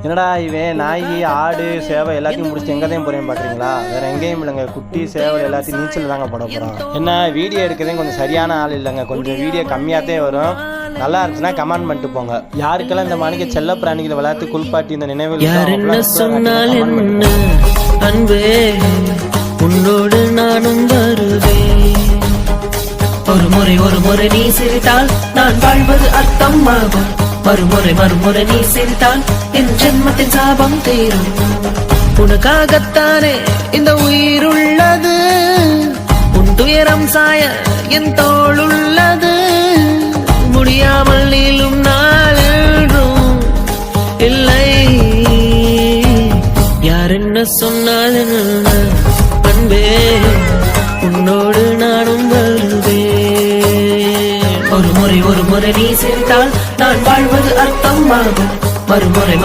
என்னடா இவன் நாய் ஆடு சேவை எல்லாத்தையும் முடிச்சு எங்கே தான் போகிறேன் பார்க்குறீங்களா? வேறு எங்கேயும் இல்லைங்க. குட்டி சேவல் எல்லாத்தையும் நீச்சல் தாங்க போட போகிறோம். என்ன வீடியோ எடுக்கிறதே கொஞ்சம் சரியான ஆள் இல்லைங்க. கொஞ்சம் வீடியோ கம்மியாகத்தே வரும். நல்லா இருந்துச்சுன்னா கமெண்ட் பண்ணிட்டு போங்க. யாருக்கெல்லாம் இந்த மாணிக்க செல்ல பிராணிகளை வளர்த்து குளிப்பாட்டி இந்த நினைவுகள் உன்னோடு நானும் வருவேன். ஒரு முறை நீ சிரித்தால் நான் வாழ்வது அர்த்தமாகும். மறுமுறை நீ சிரித்தால் என் ஜென்மத்தின் சாபம் தீரும். உனக்காகத்தானே இந்த உயிர் உள்ளது. உன் துயரம் சாய என் தோள் உள்ளது. முடியாமல் நீளும் நாளென்றும் இல்லை. யார் என்ன சொன்னால் என்ன அன்பே, உன்னோடு நானும் வருவேன். ஒரு முறை நீ சிரித்தால் நான் வாழ்வது அர்த்தமாகும். மறுமுறை